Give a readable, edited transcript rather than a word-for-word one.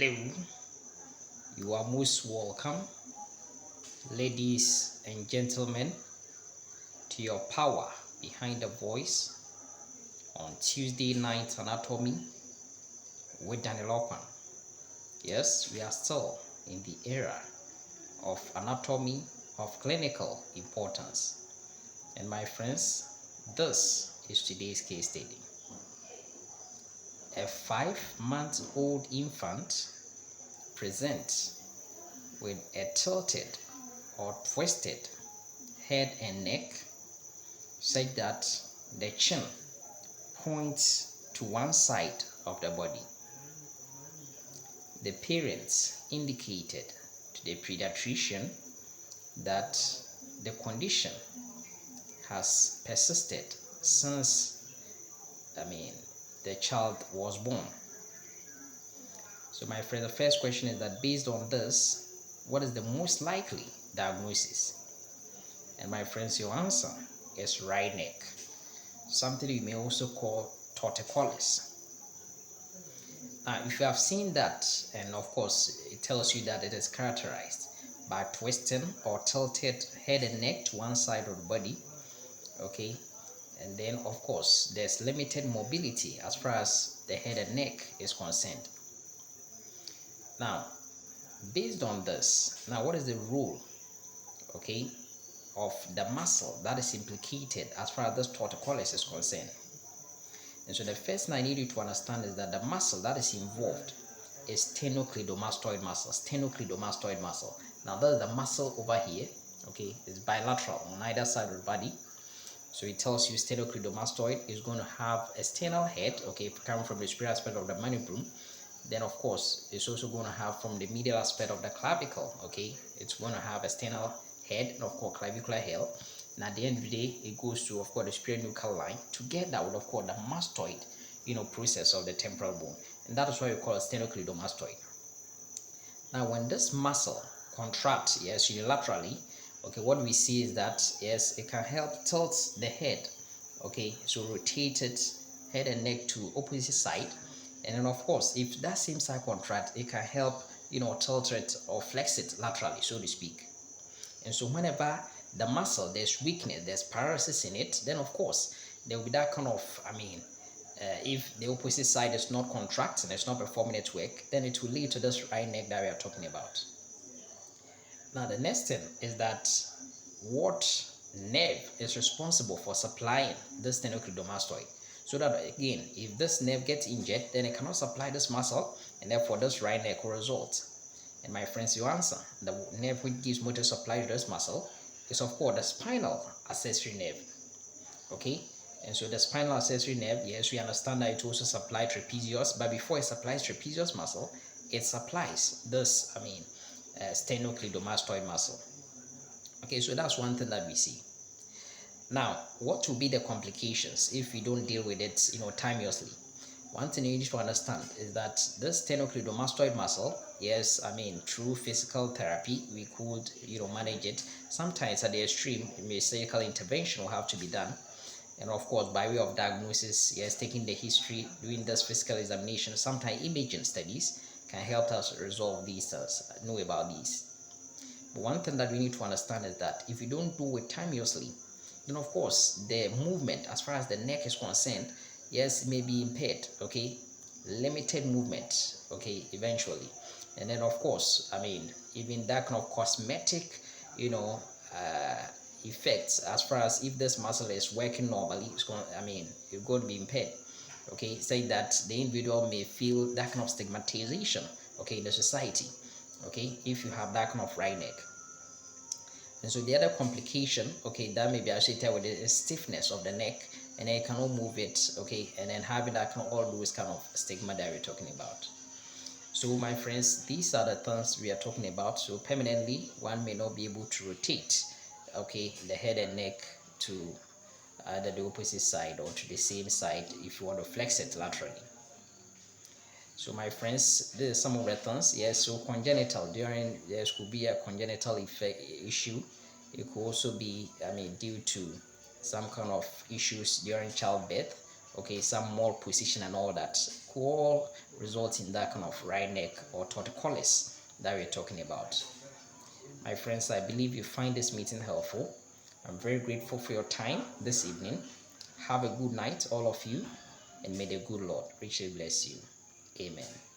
Hello, you are most welcome, ladies and gentlemen, to your power behind the voice on Tuesday night anatomy with Daniel Okwan. Yes, we are still in the era of anatomy of clinical importance. And my friends, this is today's case study. A 5-month-old infant presents with a tilted or twisted head and neck such that the chin points to one side of the body. The parents indicated to the pediatrician that the condition has persisted since the child was born. So my friend, the first question is that based on this, what is the most likely diagnosis? And my friends, your answer is wryneck, something you may also call torticolis. Now, if you have seen that, and of course it tells you that it is characterized by twisting or tilted head and neck to one side of the body, okay, and then of course there's limited mobility as far as the head and neck is concerned. Now, based on this, now what is the role, okay, of the muscle that is implicated as far as this torticolis is concerned? And so the first thing I need you to understand is that the muscle that is involved is sternocleidomastoid muscle. Sternocleidomastoid muscle. Now that is the muscle over here, okay, it's bilateral on either side of the body. So it tells you sternocleidomastoid is going to have a sternal head, okay, coming from the superior aspect of the mandible. Then of course it's also going to have from the medial aspect of the clavicle, okay, it's going to have a sternal head and of course clavicular head. And at the end of the day, it goes to of course the superior nuchal line together with of course the mastoid, process of the temporal bone, and that is why we call it sternocleidomastoid. Now, when this muscle contracts, yes, unilaterally, okay, what we see is that yes, it can help tilt the head, okay, so rotate it head and neck to opposite side. And then of course, if that same side contract, it can help tilt it or flex it laterally, so to speak. And so whenever the muscle, there's weakness, there's paralysis in it, then of course there will be that kind of if the opposite side is not contracting, it's not performing its work, then it will lead to this wryneck that we are talking about. Now the next thing is that what nerve is responsible for supplying this sternocleidomastoid, so that again, if this nerve gets injured, then it cannot supply this muscle, and therefore this wryneck will result. And my friends, you answer, the nerve which gives motor supply to this muscle is of course the spinal accessory nerve, okay. And so the spinal accessory nerve, yes, we understand that it also supplies trapezius, but before it supplies trapezius muscle, it supplies this sternocleidomastoid muscle, okay. So that's one thing that we see. Now, what will be the complications if we don't deal with it timeously? One thing you need to understand is that this sternocleidomastoid muscle, yes, through physical therapy we could manage it. Sometimes at the extreme, surgical intervention will have to be done, and of course by way of diagnosis, yes, taking the history, doing this physical examination, sometimes imaging studies can help us resolve these know about these. But one thing that we need to understand is that if you don't do it timeously, then of course the movement as far as the neck is concerned, yes, it may be impaired, okay, limited movement, okay, eventually. And then of course, even that kind of cosmetic effects as far as if this muscle is working normally, it's going to be impaired, okay, saying that the individual may feel that kind of stigmatization, okay, in the society, okay, if you have that kind of wryneck. And so the other complication, okay, that may be associated with the stiffness of the neck, and then you cannot move it, okay, and then having that kind of all those kind of stigma that we're talking about. So my friends, these are the things we are talking about. So permanently, one may not be able to rotate, okay, the head and neck to either the opposite side or to the same side if you want to flex it laterally. So my friends, this is some of the things. Yes, so congenital, there could be a congenital issue. It could also be due to some kind of issues during childbirth, okay, some more position and all that, could all result in that kind of wryneck or torticolis that we're talking about. My friends, I believe you find this meeting helpful. I'm very grateful for your time this evening. Have a good night, all of you, and may the good Lord richly bless you. Amen.